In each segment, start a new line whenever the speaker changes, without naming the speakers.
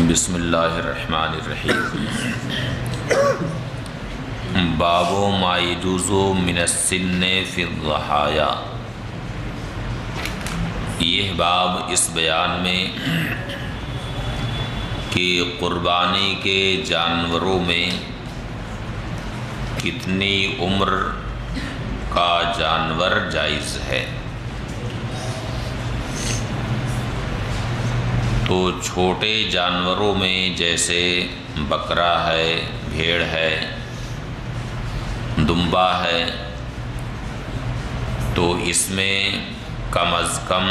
بسم اللہ الرحمن الرحیم۔ باب ما یجوز من السن فی الضحایا۔ یہ باب اس بیان میں کہ قربانی کے جانوروں میں کتنی عمر کا جانور جائز ہے۔ تو چھوٹے جانوروں میں جیسے بکرا ہے، بھیڑ ہے، دمبا ہے، تو اس میں کم از کم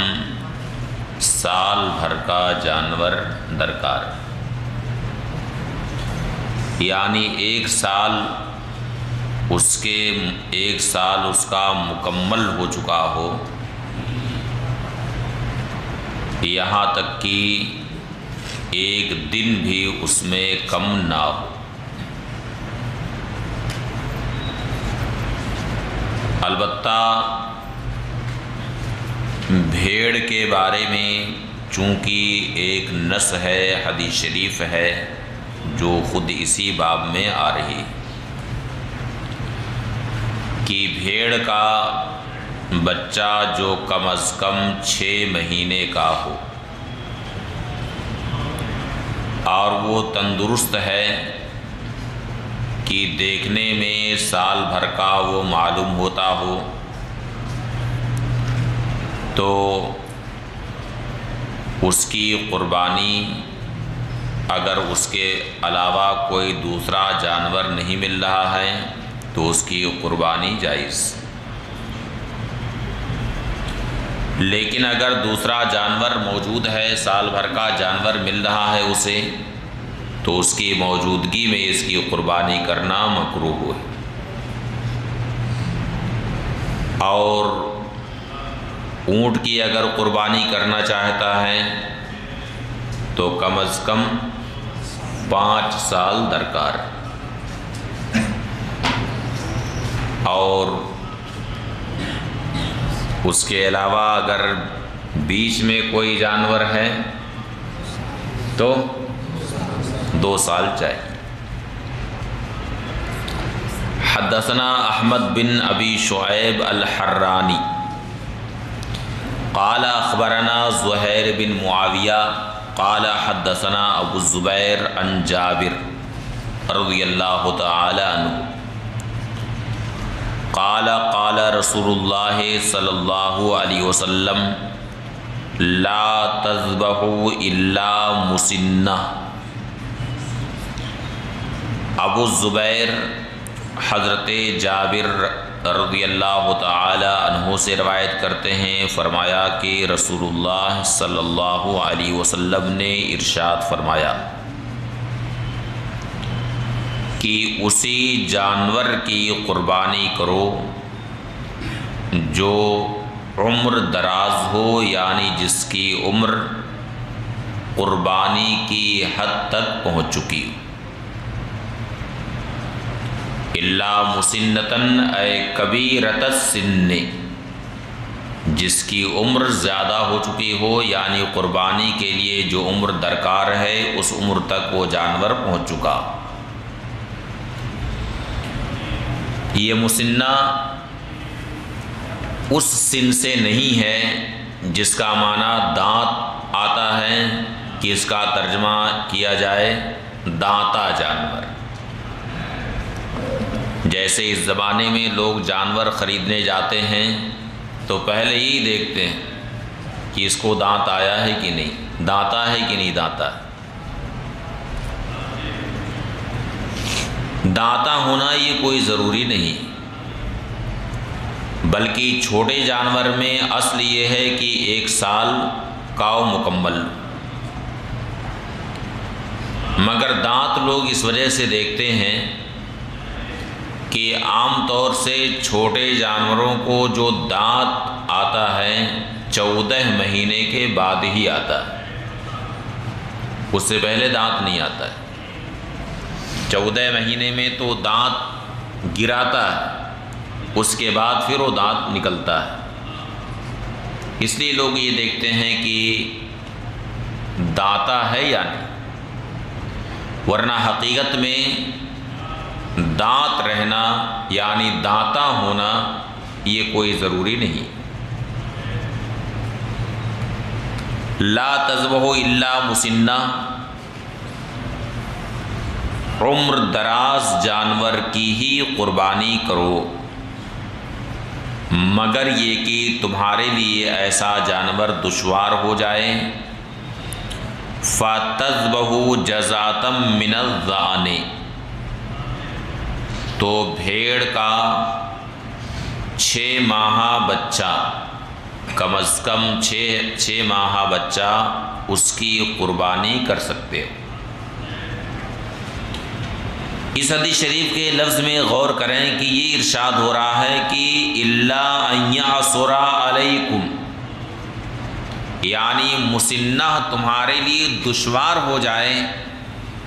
سال بھر کا جانور درکار، یعنی ایک سال اس کا مکمل ہو چکا ہو، یہاں تک کہ ایک دن بھی اس میں کم نہ ہو۔ البتہ بھیڑ کے بارے میں چونکہ ایک نص ہے، حدیث شریف ہے جو خود اسی باب میں آ رہی کہ بھیڑ کا بچہ جو کم از کم 6 مہینے کا ہو اور وہ تندرست ہے کہ دیکھنے میں سال بھر کا وہ معلوم ہوتا ہو، تو اس کی قربانی اگر اس کے علاوہ کوئی دوسرا جانور نہیں مل رہا ہے تو اس کی قربانی جائز۔ لیکن اگر دوسرا جانور موجود ہے، سال بھر کا جانور مل رہا ہے اسے، تو اس کی موجودگی میں اس کی قربانی کرنا مکروہ ہے۔ اور اونٹ کی اگر قربانی کرنا چاہتا ہے تو کم از کم 5 سال درکار، اور اس کے علاوہ اگر بیچ میں کوئی جانور ہے تو 2 سال چاہیے۔ حدثنا احمد بن ابی شعیب الحرانی قال اخبرنا زہیر بن معاویہ قال حدثنا ابو الزبیر عن جابر رضی اللہ تعالی عنہ قال قال رسول اللہ صلی اللہ علیہ وسلم لا تذبحوا الا مسنہ۔ ابو الزبیر حضرت جابر رضی اللہ تعالی عنہ سے روایت کرتے ہیں، فرمایا کہ رسول اللہ صلی اللہ علیہ وسلم نے ارشاد فرمایا کہ اسی جانور کی قربانی کرو جو عمر دراز ہو، یعنی جس کی عمر قربانی کی حد تک پہنچ چکی ہو۔ الا مسنتن اے کبیرۃ السن، جس کی عمر زیادہ ہو چکی ہو، یعنی قربانی کے لیے جو عمر درکار ہے اس عمر تک وہ جانور پہنچ چکا۔ یہ مسنہ اس سن سے نہیں ہے جس کا معنی دانت آتا ہے کہ اس کا ترجمہ کیا جائے دانتا جانور۔ جیسے اس زمانے میں لوگ جانور خریدنے جاتے ہیں تو پہلے ہی دیکھتے ہیں کہ اس کو دانت آیا ہے کہ نہیں، دانتا ہے کہ نہیں دانتا ہے۔ دانتا ہونا یہ کوئی ضروری نہیں، بلکہ چھوٹے جانور میں اصل یہ ہے کہ 1 سال کا مکمل، مگر دانت لوگ اس وجہ سے دیکھتے ہیں کہ عام طور سے چھوٹے جانوروں کو جو دانت آتا ہے 14 مہینے کے بعد ہی آتا ہے، اس سے پہلے دانت نہیں آتا ہے۔ 14 مہینے میں تو دانت گراتا ہے، اس کے بعد پھر وہ دانت نکلتا ہے۔ اس لیے لوگ یہ دیکھتے ہیں کہ دانتا ہے یا نہیں، ورنہ حقیقت میں دانت رہنا یعنی دانتا ہونا یہ کوئی ضروری نہیں۔ لا تذبحوا الا مسنہ، عمر دراز جانور کی ہی قربانی کرو مگر یہ کہ تمہارے لیے ایسا جانور دشوار ہو جائے۔ فَتَذْبَحُوا جَزَاتًا مِّنَ الظَّأْنِ، تو بھیڑ کا 6 ماہہ بچہ، کم از کم 6 ماہہ بچہ اس کی قربانی کر سکتے ہو۔ اس حدیث شریف کے لفظ میں غور کریں کہ یہ ارشاد ہو رہا ہے کہ اِلَّا أَن يَعْصُرَ عَلَيْكُمْ، یعنی مسنہ تمہارے لیے دشوار ہو جائے،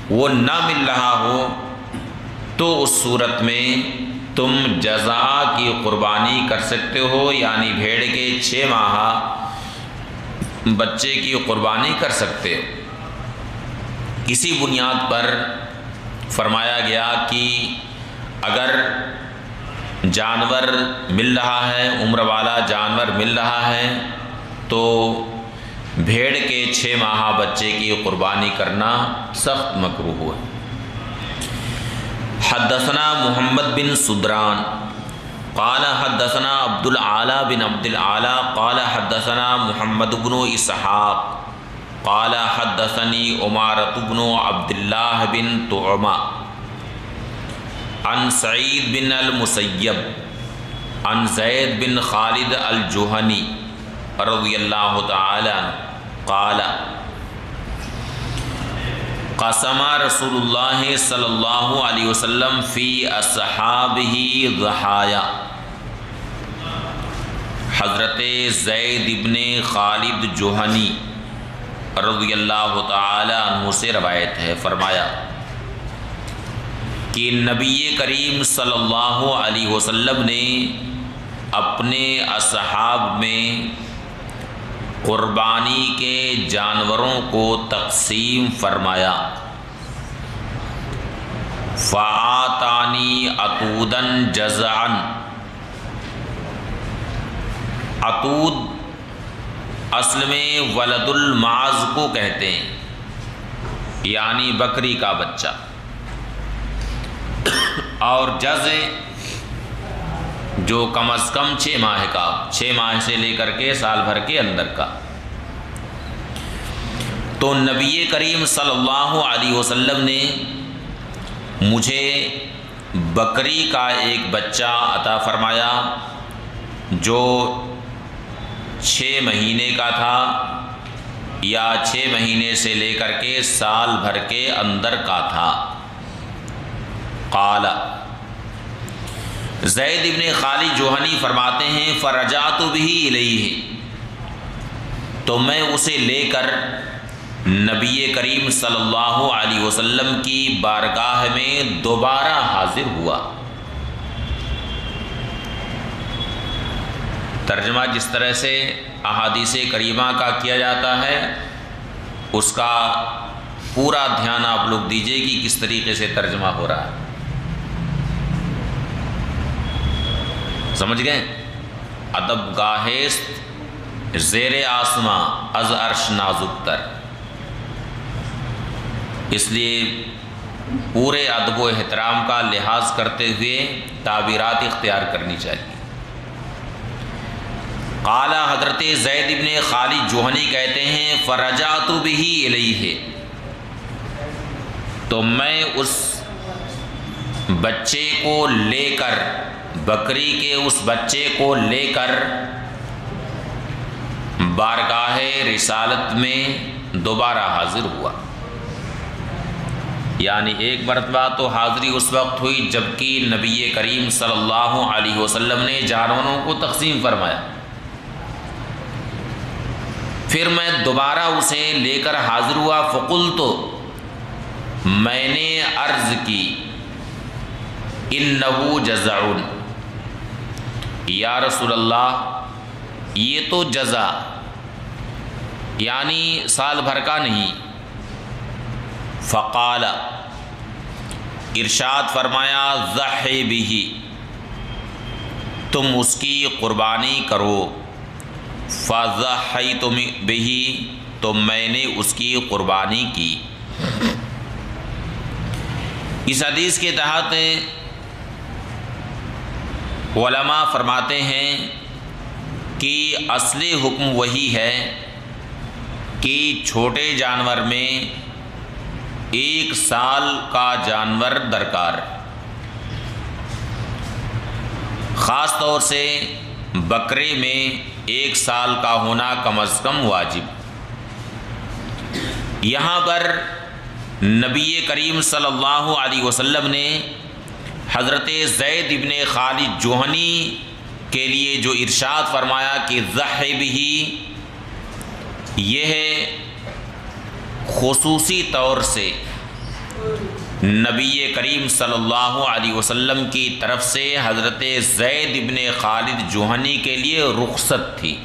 وہ نہ مل رہا ہو، تو اس صورت میں تم جزا کی قربانی کر سکتے ہو، یعنی بھیڑ کے 6 ماہ بچے کی قربانی کر سکتے ہو۔ اسی بنیاد پر فرمایا گیا کہ اگر جانور مل رہا ہے، عمر والا جانور مل رہا ہے، تو بھیڑ کے 6 ماہ بچے کی قربانی کرنا سخت مکروہ ہے۔ حدثنا محمد بن سدران قال حدثنا عبد العالی بن عبد العالی قال حدثنا محمد بن اسحاق قال حدثني عمارة بن عبد الله بن طعمة عن سعيد بن المسيب عن زید بن خالد الجہنی رضی اللہ تعالی عنہ قال قسم رسول اللہ صلی اللہ علیہ وسلم فی اصحابہ ضحایا، حضرت زید بن خالد جوہنی رضی اللہ تعالی عنہ سے روایت ہے، فرمایا کہ نبی کریم صلی اللہ علیہ وسلم نے اپنے اصحاب میں قربانی کے جانوروں کو تقسیم فرمایا۔ فَآتَانِي عَتُودًا جَزَعًا، عتود اصل میں ولد المعاذ کو کہتے ہیں، یعنی بکری کا بچہ، اور جز جو کم از کم 6 ماہ کا، 6 ماہ سے لے کر کے سال بھر کے اندر کا۔ تو نبی کریم صلی اللہ علیہ وسلم نے مجھے بکری کا ایک بچہ عطا فرمایا جو 6 مہینے کا تھا یا 6 مہینے سے لے کر کے سال بھر کے اندر کا تھا۔ قال زید بن خالد جوہنی فرماتے ہیں فرجعت بہ الیہ، تو میں اسے لے کر نبی کریم صلی اللہ علیہ وسلم کی بارگاہ میں دوبارہ حاضر ہوا۔ ترجمہ جس طرح سے احادیث کریمہ کا کیا جاتا ہے اس کا پورا دھیان آپ لوگ دیجئے کہ کس طریقے سے ترجمہ ہو رہا ہے، سمجھ گئے؟ ادب گاہست زیر آسماں از عرش نازک تر، اس لیے پورے ادب و احترام کا لحاظ کرتے ہوئے تعبیرات اختیار کرنی چاہیے۔ قال حضرت زید بن خالد جوہنی کہتے ہیں فرجعت بہ الیہ، تو میں اس بچے کو لے کر، بکری کے اس بچے کو لے کر بارگاہ رسالت میں دوبارہ حاضر ہوا، یعنی ایک مرتبہ تو حاضری اس وقت ہوئی جبکہ نبی کریم صلی اللہ علیہ وسلم نے جانوروں کو تقسیم فرمایا، پھر میں دوبارہ اسے لے کر حاضر ہوا۔ فقلت، میں نے عرض کی انہ جزع، یا رسول اللہ یہ تو جزع یعنی سال بھر کا نہیں۔ فقال، ارشاد فرمایا ضحی بہ، تم اس کی قربانی کرو، فضحیت بہ، تو میں نے اس کی قربانی کی۔ اس حدیث کے تحت علماء فرماتے ہیں کہ اصل حکم وہی ہے کہ چھوٹے جانور میں 1 سال کا جانور درکار، خاص طور سے بکرے میں 1 سال کا ہونا کم از کم واجب۔ یہاں پر نبی کریم صلی اللہ علیہ وسلم نے حضرت زید ابن خالد جوہنی کے لیے جو ارشاد فرمایا کہ ضحی بہ، یہ خصوصی طور سے نبی کریم صلی اللہ علیہ وسلم کی طرف سے حضرت زید ابن خالد جوہنی کے لیے رخصت تھی۔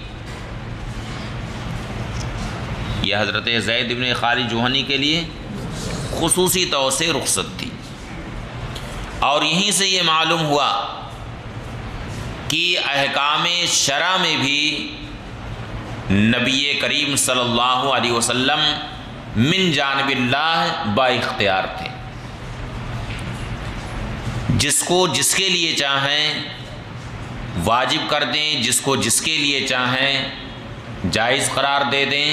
یہ حضرت زید ابن خالد جوہنی کے لیے خصوصی طور سے رخصت تھی، اور یہیں سے یہ معلوم ہوا کہ احکام شرع میں بھی نبی کریم صلی اللہ علیہ وسلم من جانب اللہ با اختیار تھے، جس کو جس کے لیے چاہیں واجب کر دیں، جس کو جس کے لیے چاہیں جائز قرار دے دیں۔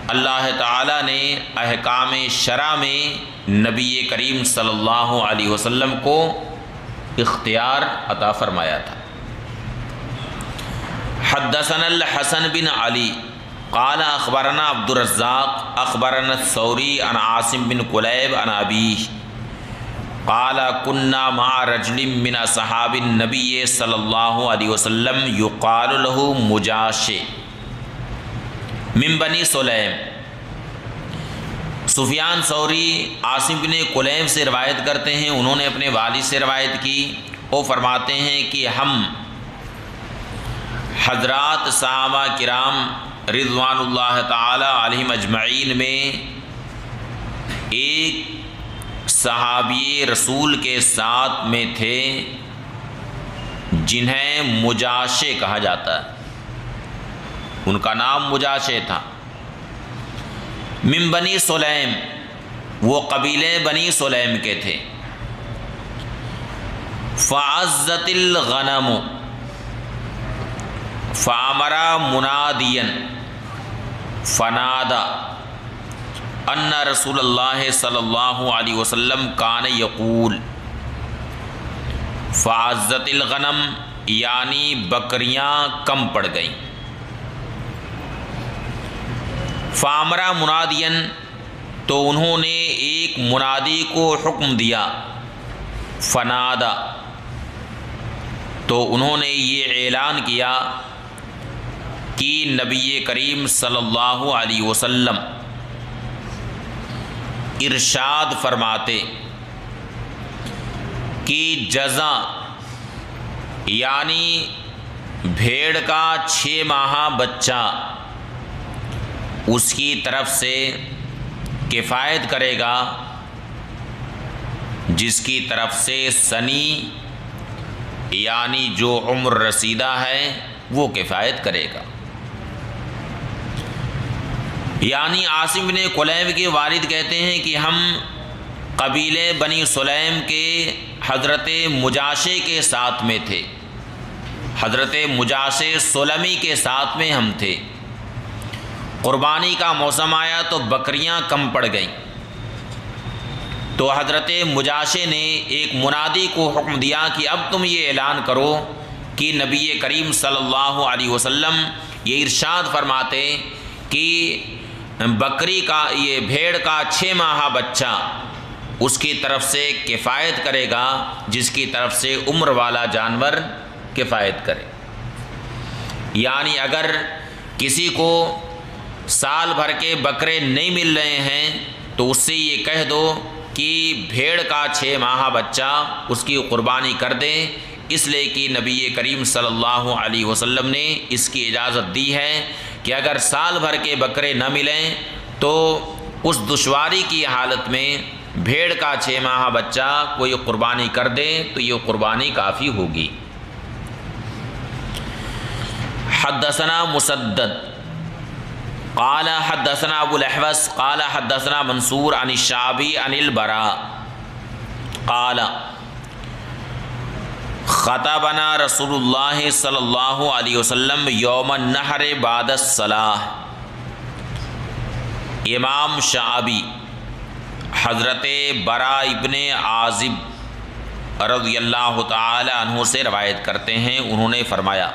اللہ تعالیٰ نے احکام شرع میں نبی کریم صلی اللہ علیہ وسلم کو اختیار عطا فرمایا تھا۔ حدثنا الحسن بن علی قال اخبرنا عبد الرزاق اخبرنا الثوری عن عاصم بن قلیب عن ابیہ قال كنا مع رجل من اصحاب النبی صلی اللہ علیہ وسلم یقال له مجاشع من بنی سلیم۔ سفیان ثوری عاصم بن قلیب سے روایت کرتے ہیں، انہوں نے اپنے والد سے روایت کی، وہ فرماتے ہیں کہ ہم حضرات صحابہ کرام رضوان اللہ تعالی علیہم اجمعین میں ایک صحابی رسول کے ساتھ میں تھے جنہیں مجاشع کہا جاتا ہے، ان کا نام مجاشع تھا۔ من بنی سلیم، وہ قبیلے بنی سلیم کے تھے۔ فعزت الغنم فامر منادیا فنادى ان رسول اللہ صلی اللہ علیہ وسلم کان یقول، فعزت الغنم یعنی بکریاں کم پڑ گئیں، فامرا منادین تو انہوں نے ایک منادی کو حکم دیا، فنادا تو انہوں نے یہ اعلان کیا کہ نبی کریم صلی اللہ علیہ وسلم ارشاد فرماتے کہ جزا یعنی بھیڑ کا 6 ماہ بچہ اس کی طرف سے کفایت کرے گا، جس کی طرف سے سنی یعنی جو عمر رسیدہ ہے وہ کفایت کرے گا۔ یعنی عاصم بن قلیب کے والد کہتے ہیں کہ ہم قبیلے بنی سلیم کے حضرت مجاشع کے ساتھ میں تھے، حضرت مجاشع سلمی کے ساتھ میں ہم تھے۔ قربانی کا موسم آیا تو بکریاں کم پڑ گئیں، تو حضرت مجاشع نے ایک منادی کو حکم دیا کہ اب تم یہ اعلان کرو کہ نبی کریم صلی اللہ علیہ وسلم یہ ارشاد فرماتے کہ بکری کا یہ بھیڑ کا 6 ماہ بچہ اس کی طرف سے کفایت کرے گا، جس کی طرف سے عمر والا جانور کفایت کرے۔ یعنی اگر کسی کو سال بھر کے بکرے نہیں مل رہے ہیں تو اس سے یہ کہہ دو کہ بھیڑ کا 6 ماہ بچہ اس کی قربانی کر دے، اس لیے کہ نبی کریم صلی اللہ علیہ وسلم نے اس کی اجازت دی ہے کہ اگر سال بھر کے بکرے نہ ملیں تو اس دشواری کی حالت میں بھیڑ کا 6 ماہ بچہ کوئی قربانی کر دے تو یہ قربانی کافی ہوگی۔ حدثنا مسدد قال حدثنا ابو الاحوص قال حدثنا منصور عن الشعبی عن البراء قال خطبنا رسول اللہ صلی اللہ علیہ وسلم یوم النحر بعد الصلاۃ۔ امام شعبی حضرت براء ابن عازب رضی اللہ تعالی عنہ سے روایت کرتے ہیں، انہوں نے فرمایا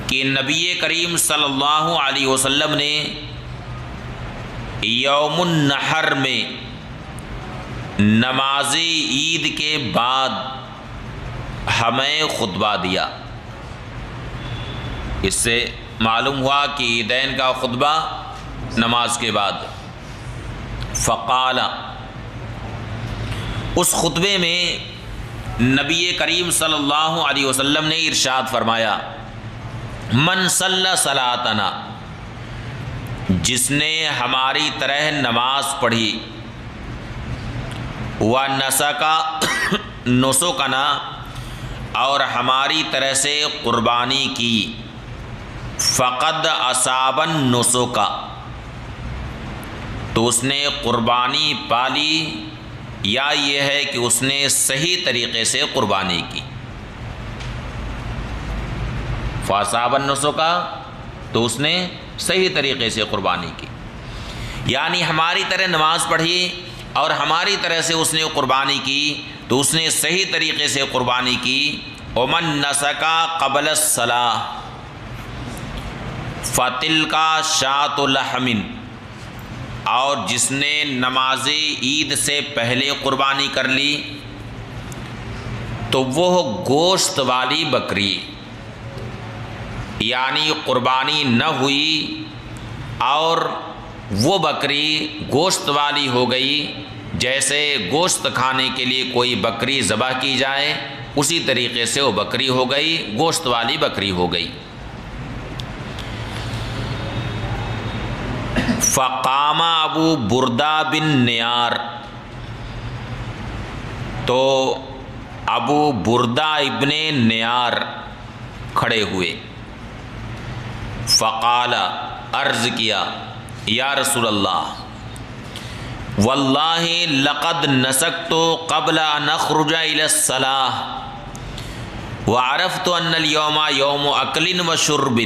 کہ نبی کریم صلی اللہ علیہ وسلم نے یوم النحر میں نماز عید کے بعد ہمیں خطبہ دیا۔ اس سے معلوم ہوا کہ عیدین کا خطبہ نماز کے بعد۔ فقال، اس خطبے میں نبی کریم صلی اللہ علیہ وسلم نے ارشاد فرمایا، من صلی صلاتنا، جس نے ہماری طرح نماز پڑھی، ونسکا نسکنا، اور ہماری طرح سے قربانی کی، فقد اصاب النسک، تو اس نے قربانی پالی، یا یہ ہے کہ اس نے صحیح طریقے سے قربانی کی۔ فاصاب النسک، تو اس نے صحیح طریقے سے قربانی کی، یعنی ہماری طرح نماز پڑھی اور ہماری طرح سے اس نے قربانی کی تو اس نے صحیح طریقے سے قربانی کی۔ ومن نسکا قبل الصلاۃ فتلک شاۃ لحم، اور جس نے نماز عید سے پہلے قربانی کر لی تو وہ گوشت والی بکری، یعنی قربانی نہ ہوئی اور وہ بکری گوشت والی ہو گئی، جیسے گوشت کھانے کے لیے کوئی بکری ذبح کی جائے اسی طریقے سے وہ بکری ہو گئی، گوشت والی بکری ہو گئی۔ فقام ابو بردہ بن نیار، تو ابو بردہ ابن نیار کھڑے ہوئے۔ فقال، عرض کیا، یا رسول اللہ، واللہ لقد نسکت قبل ان اخرج الی الصلاۃ وعرفت ان اليوم یوم اکل و شرب۔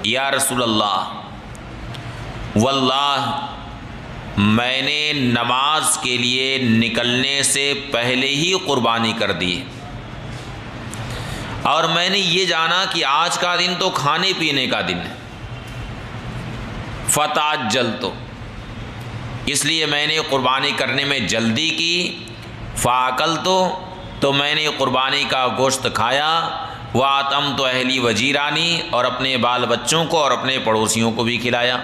یا رسول اللہ، واللہ میں نے نماز کے لیے نکلنے سے پہلے ہی قربانی کر دی، اور میں نے یہ جانا کہ آج کا دن تو کھانے پینے کا دن ہے، فتعجلت، اس لیے میں نے قربانی کرنے میں جلدی کی، فاکلت، تو میں نے قربانی کا گوشت کھایا، واتمت اہلی وجیرانی، اور اپنے بال بچوں کو اور اپنے پڑوسیوں کو بھی کھلایا،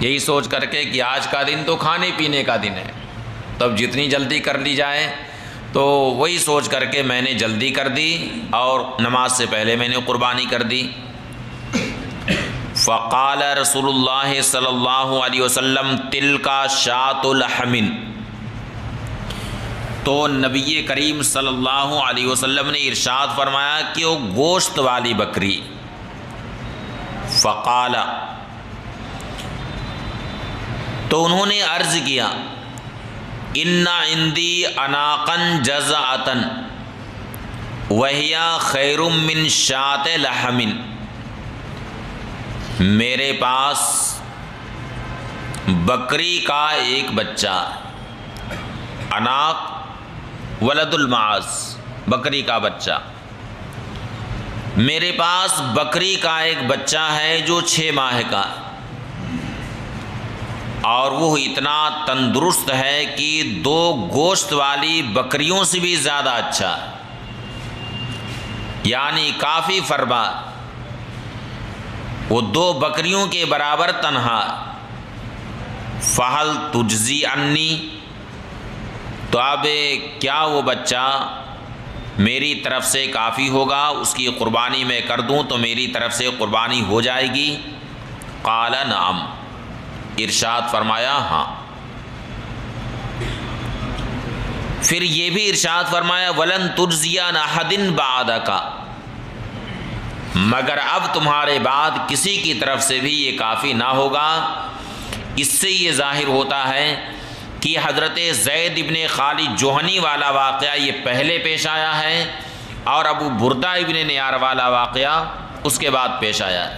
یہی سوچ کر کے کہ آج کا دن تو کھانے پینے کا دن ہے، تب جتنی جلدی کر لی جائے، تو وہی سوچ کر کے میں نے جلدی کر دی اور نماز سے پہلے میں نے قربانی کر دی۔ فقال رسول اللہ صلی اللہ علیہ وسلم تلک شاۃ لحم، تو نبی کریم صلی اللہ علیہ وسلم نے ارشاد فرمایا کہ وہ گوشت والی بکری۔ فقال، تو انہوں نے عرض کیا، ان عندی اناقا جزعۃ وہی خیر من شاۃ لحم، میرے پاس بکری کا ایک بچہ، اناق ولد المعاذ، بکری کا بچہ، میرے پاس بکری کا ایک بچہ ہے جو 6 ماہ کا، اور وہ اتنا تندرست ہے کہ 2 گوشت والی بکریوں سے بھی زیادہ اچھا، یعنی کافی فربا، وہ 2 بکریوں کے برابر تنہا۔ فہل تجزی عنی، تو اب کیا وہ بچہ میری طرف سے کافی ہوگا، اس کی قربانی میں کر دوں تو میری طرف سے قربانی ہو جائے گی؟ قال نعم، ارشاد فرمایا ہاں۔ پھر یہ بھی ارشاد فرمایا وَلَن تُجْزِيَ عَنْ أَحَدٍ بَعْدَكَ، مگر اب تمہارے بعد کسی کی طرف سے بھی یہ کافی نہ ہوگا۔ اس سے یہ ظاہر ہوتا ہے کہ حضرت زید ابن خالد جوہنی والا واقعہ یہ پہلے پیش آیا ہے اور ابو بردہ ابن نیار والا واقعہ اس کے بعد پیش آیا ہے۔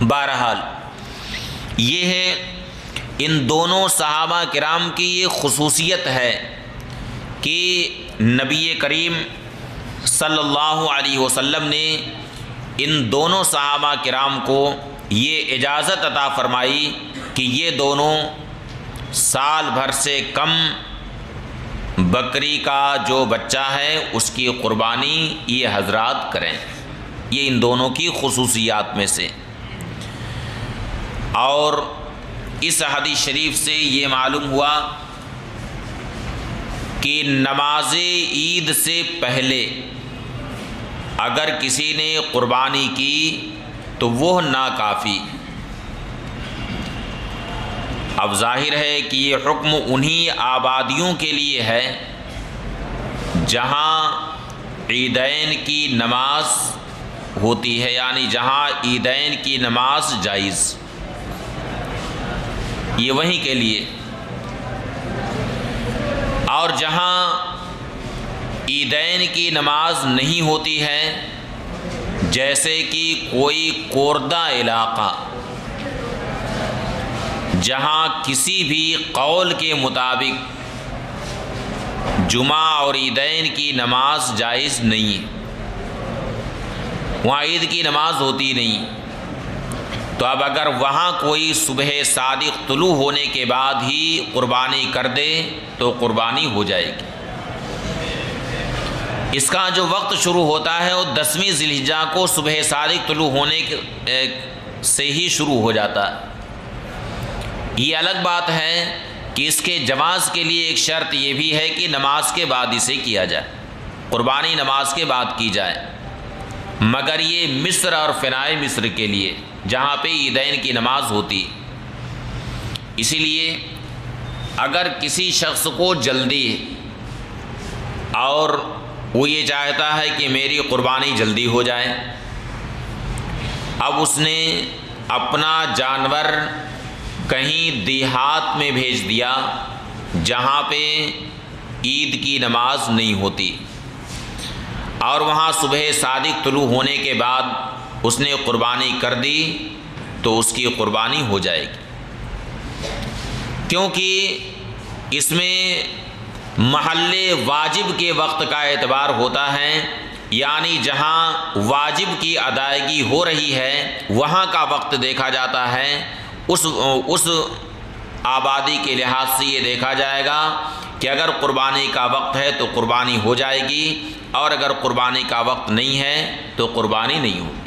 بہرحال یہ ہے ان دونوں صحابہ کرام کی یہ خصوصیت ہے کہ نبی کریم صلی اللہ علیہ وسلم نے ان دونوں صحابہ کرام کو یہ اجازت عطا فرمائی کہ یہ دونوں سال بھر سے کم بکری کا جو بچہ ہے اس کی قربانی یہ حضرات کریں۔ یہ ان دونوں کی خصوصیات میں سے۔ اور اس حدیث شریف سے یہ معلوم ہوا کہ نماز عید سے پہلے اگر کسی نے قربانی کی تو وہ ناکافی۔ اب ظاہر ہے کہ یہ حکم انہی آبادیوں کے لیے ہے جہاں عیدین کی نماز ہوتی ہے، یعنی جہاں عیدین کی نماز جائز، یہ وہیں کے لیے۔ اور جہاں عیدین کی نماز نہیں ہوتی ہے، جیسے کہ کوئی کوردہ علاقہ جہاں کسی بھی قول کے مطابق جمعہ اور عیدین کی نماز جائز نہیں ہے، وہاں عید کی نماز ہوتی نہیں، تو اب اگر وہاں کوئی صبح صادق طلوع ہونے کے بعد ہی قربانی کر دے تو قربانی ہو جائے گی۔ اس کا جو وقت شروع ہوتا ہے وہ 10ویں ذی الحجہ کو صبح صادق طلوع ہونے سے ہی شروع ہو جاتا ہے۔ یہ الگ بات ہے کہ اس کے جواز کے لیے ایک شرط یہ بھی ہے کہ نماز کے بعد اسے کیا جائے، قربانی نماز کے بعد کی جائے، مگر یہ مصر اور فنائے مصر کے لیے جہاں پہ عیدین کی نماز ہوتی۔ اسی لیے اگر کسی شخص کو جلدی ہے اور وہ یہ چاہتا ہے کہ میری قربانی جلدی ہو جائے، اب اس نے اپنا جانور کہیں دیہات میں بھیج دیا جہاں پہ عید کی نماز نہیں ہوتی، اور وہاں صبح صادق طلوع ہونے کے بعد اس نے قربانی کر دی تو اس کی قربانی ہو جائے گی، کیونکہ اس میں محل واجب کے وقت کا اعتبار ہوتا ہے، یعنی جہاں واجب کی ادائیگی ہو رہی ہے وہاں کا وقت دیکھا جاتا ہے۔ اس آبادی کے لحاظ سے یہ دیکھا جائے گا کہ اگر قربانی کا وقت ہے تو قربانی ہو جائے گی، اور اگر قربانی کا وقت نہیں ہے تو قربانی نہیں ہوگی۔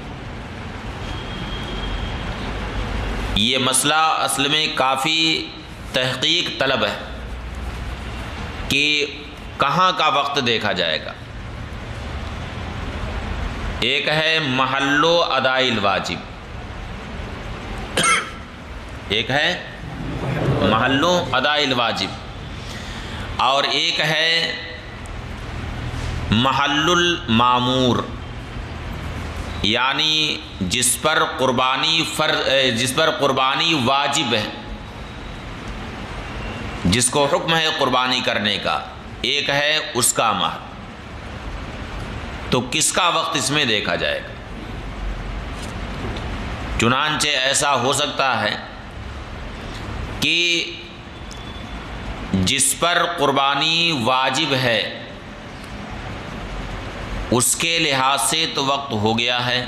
یہ مسئلہ اصل میں کافی تحقیق طلب ہے کہ کہاں کا وقت دیکھا جائے گا۔ ایک ہے محل و ادائی الواجب، ایک ہے محل و ادائی الواجب، اور ایک ہے محل المامور، یعنی جس پر قربانی واجب ہے، جس کو حکم ہے قربانی کرنے کا، ایک ہے اس کا مہر۔ تو کس کا وقت اس میں دیکھا جائے گا؟ چنانچہ ایسا ہو سکتا ہے کہ جس پر قربانی واجب ہے اس کے لحاظ سے تو وقت ہو گیا ہے،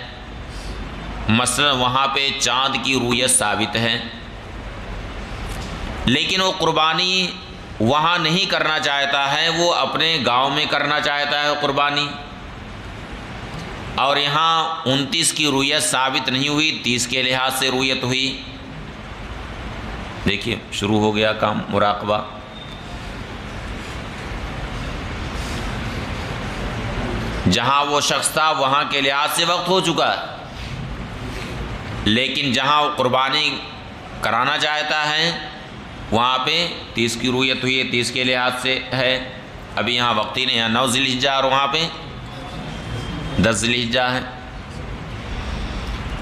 مثلا وہاں پہ چاند کی رویت ثابت ہے، لیکن وہ قربانی وہاں نہیں کرنا چاہتا ہے، وہ اپنے گاؤں میں کرنا چاہتا ہے قربانی، اور یہاں 29 کی رویت ثابت نہیں ہوئی، 30 کے لحاظ سے رویت ہوئی۔ دیکھیے شروع ہو گیا کام مراقبہ۔ جہاں وہ شخص تھا وہاں کے لحاظ سے وقت ہو چکا ہے، لیکن جہاں وہ قربانی کرانا چاہتا ہے وہاں پہ 30 کی رویت ہوئی ہے، 30 کے لحاظ سے ہے، ابھی یہاں وقتی نہیں، یہاں 9 ذی الحجہ اور وہاں پہ 10 ذی الحجہ ہے۔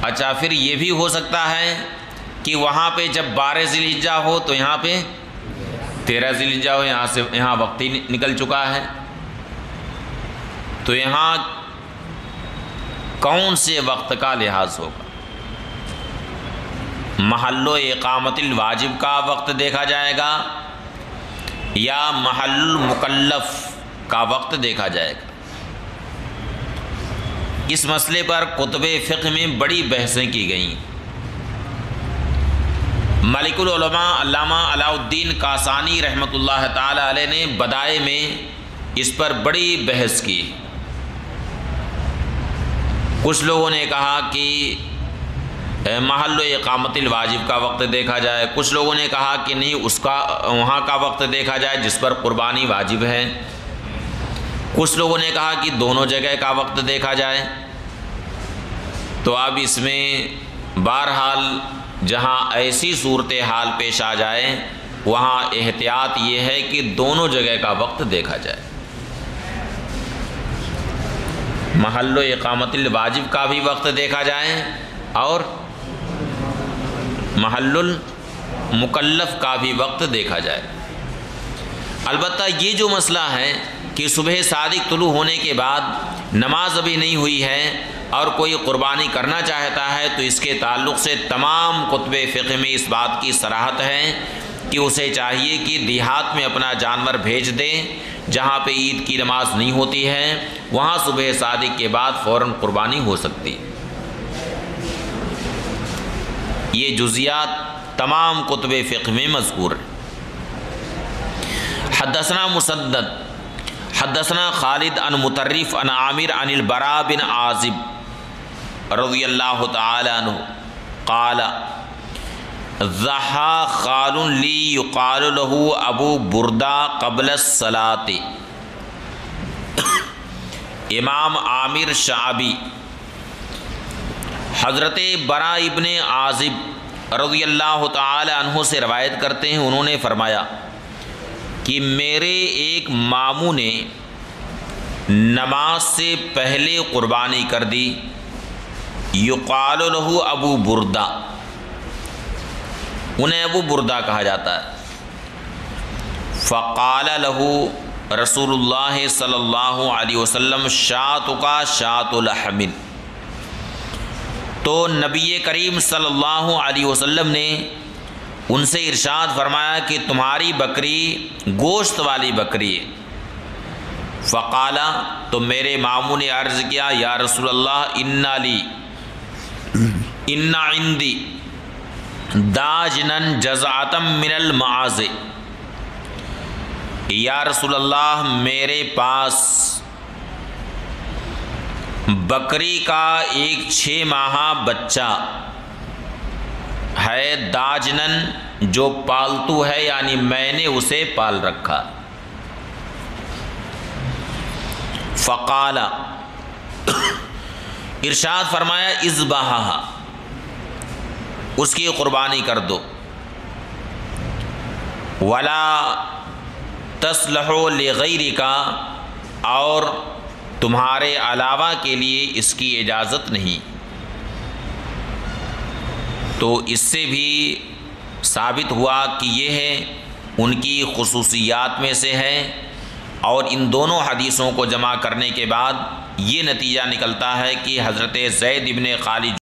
اچھا پھر یہ بھی ہو سکتا ہے کہ وہاں پہ جب 12 ذی الحجہ ہو تو یہاں پہ 13 ذی الحجہ ہو، یہاں سے یہاں وقتی نکل چکا ہے، تو یہاں کون سے وقت کا لحاظ ہوگا؟ محل و اقامت الواجب کا وقت دیکھا جائے گا یا محل المکلف کا وقت دیکھا جائے گا؟ اس مسئلے پر کتب فقہ میں بڑی بحثیں کی گئیں۔ ملک العلماء علامہ علاء الدین کاسانی رحمۃ اللہ تعالی علیہ نے بدائع میں اس پر بڑی بحث کی۔ کچھ لوگوں نے کہا کہ محل و اقامت الواجب کا وقت دیکھا جائے، کچھ لوگوں نے کہا کہ نہیں، اس کا وہاں کا وقت دیکھا جائے جس پر قربانی واجب ہے، کچھ لوگوں نے کہا کہ دونوں جگہ کا وقت دیکھا جائے۔ تو اب اس میں بہرحال جہاں ایسی صورتحال پیش آ جائے وہاں احتیاط یہ ہے کہ دونوں جگہ کا وقت دیکھا جائے، محل و اقامت الواجب کا بھی وقت دیکھا جائے اور محل المکلف کا بھی وقت دیکھا جائے۔ البتہ یہ جو مسئلہ ہے کہ صبح صادق طلوع ہونے کے بعد نماز ابھی نہیں ہوئی ہے اور کوئی قربانی کرنا چاہتا ہے، تو اس کے تعلق سے تمام کتب فقہ میں اس بات کی صراحت ہے کہ اسے چاہیے کہ دیہات میں اپنا جانور بھیج دے، جہاں پہ عید کی نماز نہیں ہوتی ہے وہاں صبح صادق کے بعد فوراً قربانی ہو سکتی۔ یہ جزیات تمام کتب فقہ میں مذکور ہیں۔ حدثنا مسدد حدثنا خالد عن مطرف عن عامر عن البراء بن عازب رضی اللہ تعالی عنہ قال ضحى خال لی یقال له ابو بردہ قبل الصلاۃ۔ امام عامر شعبی حضرت براء ابن عازب رضی اللہ تعالی عنہ سے روایت کرتے ہیں، انہوں نے فرمایا کہ میرے ایک ماموں نے نماز سے پہلے قربانی کر دی، یقال له ابو بردہ، انہیں ابو بردہ کہا جاتا ہے۔ فقال له رسول اللہ صلی اللہ علیہ وسلم شاتک شات لحم، تو نبی کریم صلی اللہ علیہ وسلم نے ان سے ارشاد فرمایا کہ تمہاری بکری گوشت والی بکری ہے۔ فقال، تو میرے ماموں نے عرض کیا یا رسول اللہ ان عندی داجنا جزعۃ من المعاز، یا رسول اللہ میرے پاس بکری کا ایک 6 ماہہ بچہ ہے، داجنن جو پالتو ہے، یعنی میں نے اسے پال رکھا۔ فقال، ارشاد فرمایا اذبحھا، اس کی قربانی کر دو، ولا تصلح لغیرک، اور تمہارے علاوہ کے لیے اس کی اجازت نہیں۔ تو اس سے بھی ثابت ہوا کہ یہ ہے ان کی خصوصیات میں سے ہے، اور ان دونوں حدیثوں کو جمع کرنے کے بعد یہ نتیجہ نکلتا ہے کہ حضرت زید ابن خالد